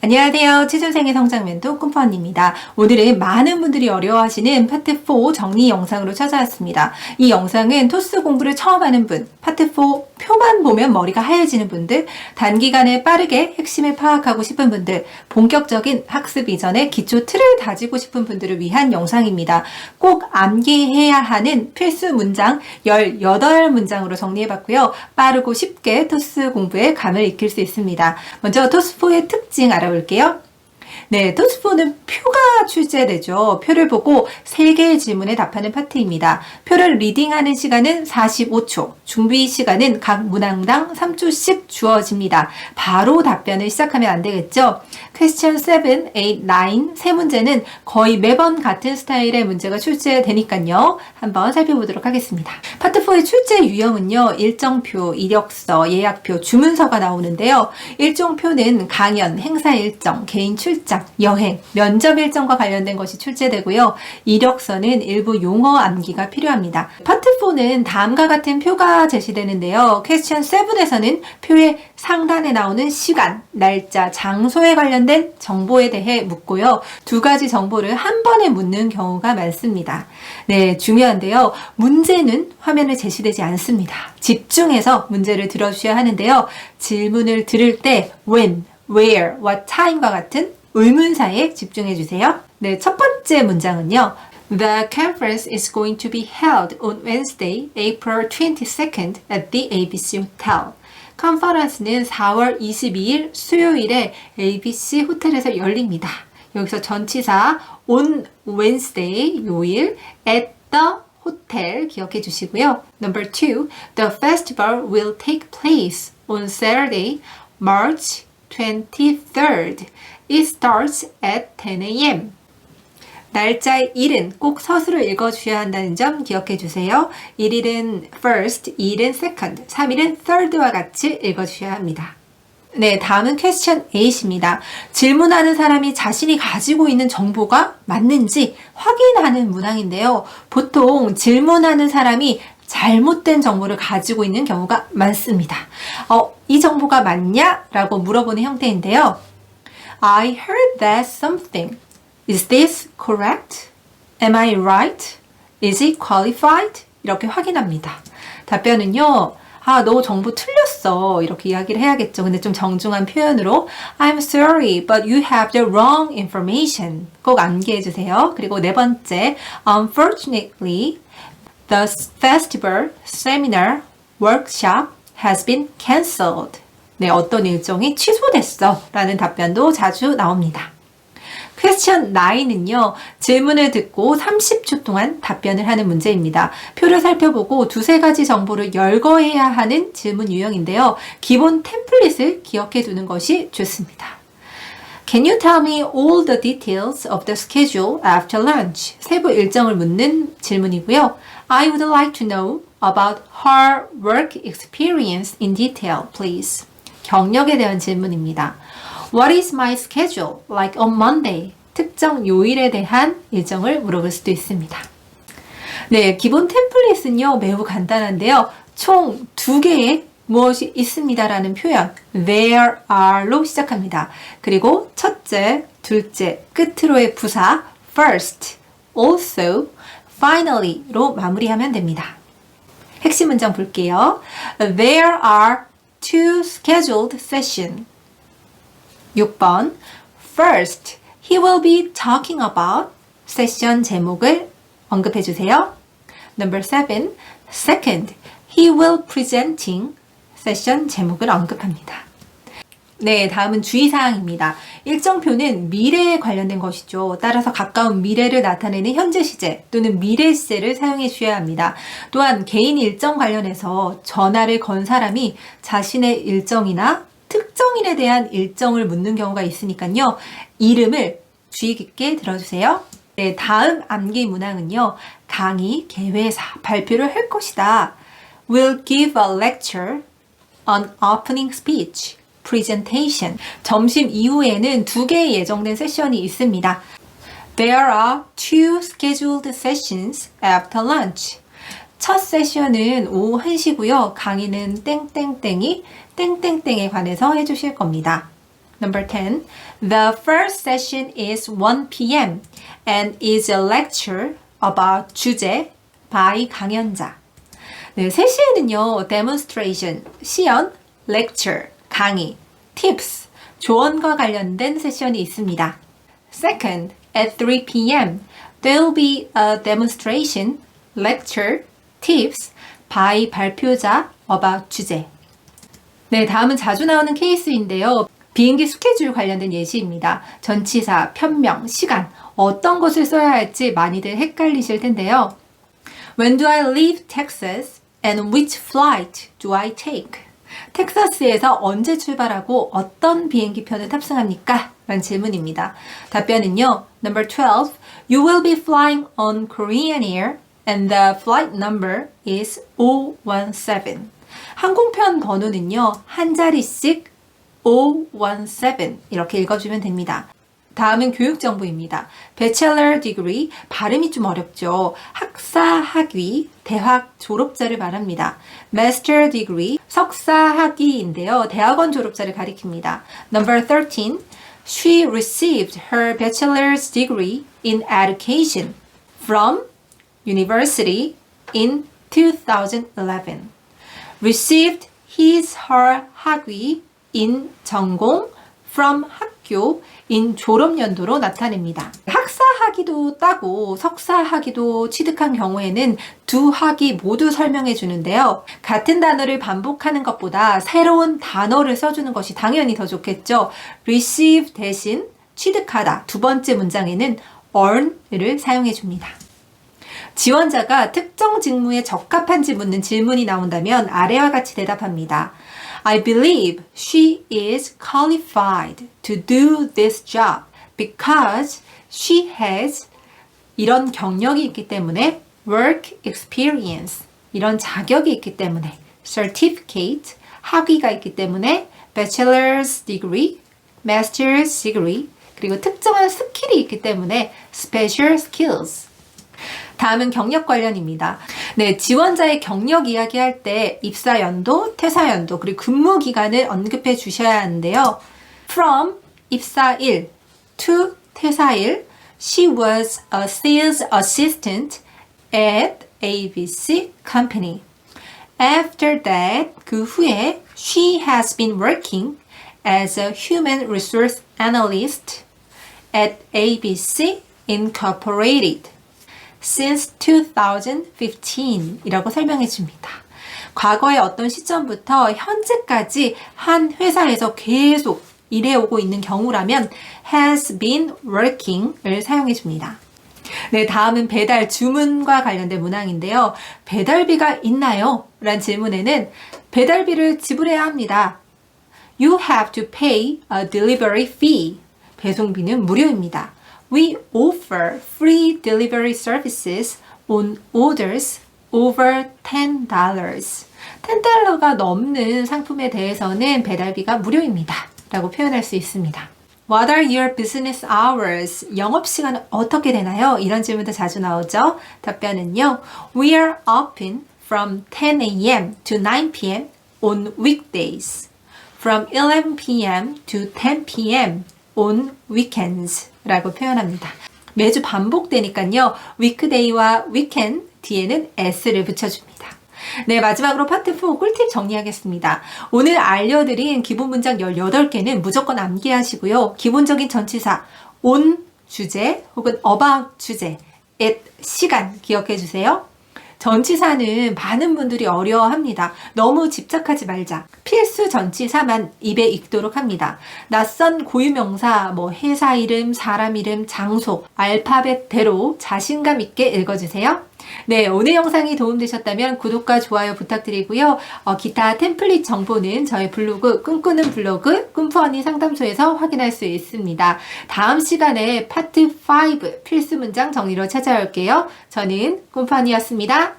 안녕하세요. 취준생의 성장멘토 꿈퍼언니입니다. 오늘은 많은 분들이 어려워하시는 파트 4 정리 영상으로 찾아왔습니다. 이 영상은 토스 공부를 처음 하는 분, 파트 4 표만 보면 머리가 하얘지는 분들, 단기간에 빠르게 핵심을 파악하고 싶은 분들, 본격적인 학습 이전에 기초 틀을 다지고 싶은 분들을 위한 영상입니다. 꼭 암기해야 하는 필수 문장 18문장으로 정리해봤고요. 빠르고 쉽게 토스 공부에 감을 익힐 수 있습니다. 먼저 토스4의 특징 알아볼게요. 네, 토스4는 표가 출제되죠. 표를 보고 3개의 질문에 답하는 파트입니다. 표를 리딩하는 시간은 45초, 준비 시간은 각 문항당 3초씩 주어집니다. 바로 답변을 시작하면 안 되겠죠? 퀘스천 7, 8, 9 세 문제는 거의 매번 같은 스타일의 문제가 출제되니까요. 한번 살펴보도록 하겠습니다. 파트 4의 출제 유형은요. 일정표, 이력서, 예약표, 주문서가 나오는데요. 일정표는 강연, 행사 일정, 개인 출장, 여행, 면접 일정과 관련된 것이 출제되고요. 이력서는 일부 용어 암기가 필요합니다. 파트 4는 다음과 같은 표가 제시되는데요. 퀘스천 7에서는 표의 상단에 나오는 시간, 날짜, 장소에 관련된 정보에 대해 묻고요. 두 가지 정보를 한 번에 묻는 경우가 많습니다. 네, 중요한데요. 문제는 화면에 제시되지 않습니다. 집중해서 문제를 들어주셔야 하는데요. 질문을 들을 때 when, where, what time과 같은 의문사에 집중해 주세요. 네, 첫 번째 문장은요. The conference is going to be held on Wednesday, April 22nd at the ABC Hotel. 컨퍼런스는 4월 22일 수요일에 ABC 호텔에서 열립니다. 여기서 전치사 on Wednesday, 요일, at the hotel 기억해 주시고요. Number 2, the festival will take place on Saturday, March 23rd. It starts at 10 a.m. 날짜의 1은 꼭 서술을 읽어주셔야 한다는 점 기억해 주세요. 1일은 first, 2일은 second, 3일은 third와 같이 읽어주셔야 합니다. 네, 다음은 question 8입니다. 질문하는 사람이 자신이 가지고 있는 정보가 맞는지 확인하는 문항인데요. 보통 질문하는 사람이 잘못된 정보를 가지고 있는 경우가 많습니다. 이 정보가 맞냐? 라고 물어보는 형태인데요. I heard that something. Is this correct? Am I right? Is it qualified? 이렇게 확인합니다. 답변은요. 너 정보 틀렸어. 이렇게 이야기를 해야겠죠. 근데 좀 정중한 표현으로 I'm sorry, but you have the wrong information. 꼭 암기해 주세요. 그리고 네 번째, Unfortunately, the festival, seminar, workshop has been cancelled. 네, 어떤 일정이 취소됐어 라는 답변도 자주 나옵니다. 퀘스천 9은요. 질문을 듣고 30초 동안 답변을 하는 문제입니다. 표를 살펴보고 두세 가지 정보를 열거해야 하는 질문 유형인데요. 기본 템플릿을 기억해 두는 것이 좋습니다. Can you tell me all the details of the schedule after lunch? 세부 일정을 묻는 질문이고요. I would like to know about her work experience in detail, please. 경력에 대한 질문입니다. What is my schedule like on Monday? 특정 요일에 대한 일정을 물어볼 수도 있습니다. 네, 기본 템플릿은요, 매우 간단한데요. 총 2개의 무엇이 있습니다라는 표현, there are로 시작합니다. 그리고 첫째, 둘째, 끝으로의 부사, first, also, finally로 마무리하면 됩니다. 핵심 문장 볼게요. There are 2 scheduled sessions. 6번, first, he will be talking about 세션 제목을 언급해 주세요. Number 7, second, he will presenting 세션 제목을 언급합니다. 네, 다음은 주의사항입니다. 일정표는 미래에 관련된 것이죠. 따라서 가까운 미래를 나타내는 현재 시제 또는 미래 시제를 사용해 주셔야 합니다. 또한 개인 일정 관련해서 전화를 건 사람이 자신의 일정이나 특정인에 대한 일정을 묻는 경우가 있으니까요. 이름을 주의 깊게 들어주세요. 네, 다음 암기 문항은요. 강의, 개회사, 발표를 할 것이다. Will give a lecture on opening speech. presentation. 점심 이후에는 2개의 예정된 세션이 있습니다. There are 2 scheduled sessions after lunch. 첫 세션은 오후 1시고요. 강의는 땡땡땡이 땡땡땡에 관해서 해주실 겁니다. Number 10. The first session is 1 p.m. and is a lecture about 주제 by 강연자. 네, 3시에는요, demonstration, 시연, lecture, 강의, tips, 조언과 관련된 세션이 있습니다. Second, at 3 p.m. there will be a demonstration, lecture, tips by 발표자 about 주제. 네, 다음은 자주 나오는 케이스인데요. 비행기 스케줄 관련된 예시입니다. 전치사, 편명, 시간, 어떤 것을 써야 할지 많이들 헷갈리실 텐데요. When do I leave Texas and which flight do I take? 텍사스에서 언제 출발하고 어떤 비행기 편을 탑승합니까? 라는 질문입니다. 답변은요. Number 12. You will be flying on Korean Air and the flight number is 017. 항공편 번호는요. 한 자리씩 017 이렇게 읽어주면 됩니다. 다음은 교육정보입니다. Bachelor degree, 발음이 좀 어렵죠. 학사, 학위, 대학 졸업자를 말합니다. Master degree, 석사, 학위인데요. 대학원 졸업자를 가리킵니다. Number 13, she received her bachelor's degree in education from university in 2011. Received his/her 학위 in 전공 from 학교 in 졸업연도로 나타냅니다. 학사 학위도 따고 석사 학위도 취득한 경우에는 두 학위 모두 설명해 주는데요. 같은 단어를 반복하는 것보다 새로운 단어를 써주는 것이 당연히 더 좋겠죠. receive 대신 취득하다 두 번째 문장에는 earn을 사용해 줍니다. 지원자가 특정 직무에 적합한지 묻는 질문이 나온다면 아래와 같이 대답합니다. I believe she is qualified to do this job because she has 이런 경력이 있기 때문에 work experience 이런 자격이 있기 때문에 certificate 학위가 있기 때문에 bachelor's degree, master's degree 그리고 특정한 스킬이 있기 때문에 special skills 다음은 경력 관련입니다. 네, 지원자의 경력 이야기할 때 입사 연도, 퇴사 연도, 그리고 근무 기간을 언급해 주셔야 하는데요. From 입사일 to 퇴사일, she was a sales assistant at ABC company. After that, 그 후에 she has been working as a human resource analyst at ABC Incorporated. Since 2015 이라고 설명해 줍니다. 과거의 어떤 시점부터 현재까지 한 회사에서 계속 일해오고 있는 경우라면 has been working을 사용해 줍니다. 네, 다음은 배달 주문과 관련된 문항인데요. 배달비가 있나요? 라는 질문에는 배달비를 지불해야 합니다. You have to pay a delivery fee. 배송비는 무료입니다. We offer free delivery services on orders over $10. $10가 넘는 상품에 대해서는 배달비가 무료입니다. 라고 표현할 수 있습니다. What are your business hours? 영업시간은 어떻게 되나요? 이런 질문도 자주 나오죠. 답변은요. We are open from 10 a.m. to 9 p.m. on weekdays. From 11 p.m. to 10 p.m. on weekends. 라고 표현합니다. 매주 반복되니까요. weekday와 weekend 뒤에는 s를 붙여줍니다. 네, 마지막으로 파트 4 꿀팁 정리하겠습니다. 오늘 알려드린 기본 문장 18개는 무조건 암기하시고요. 기본적인 전치사 on 주제 혹은 about 주제, at 시간 기억해 주세요. 전치사는 많은 분들이 어려워합니다. 너무 집착하지 말자. 필수 전치사만 입에 익도록 합니다. 낯선 고유명사, 회사 이름, 사람 이름, 장소, 알파벳대로 자신감 있게 읽어주세요. 네, 오늘 영상이 도움되셨다면 구독과 좋아요 부탁드리고요. 기타 템플릿 정보는 저희 블로그 꿈꾸는 블로그 꿈푸언니 상담소에서 확인할 수 있습니다. 다음 시간에 파트 5 필수 문장 정리로 찾아올게요. 저는 꿈푸언니였습니다.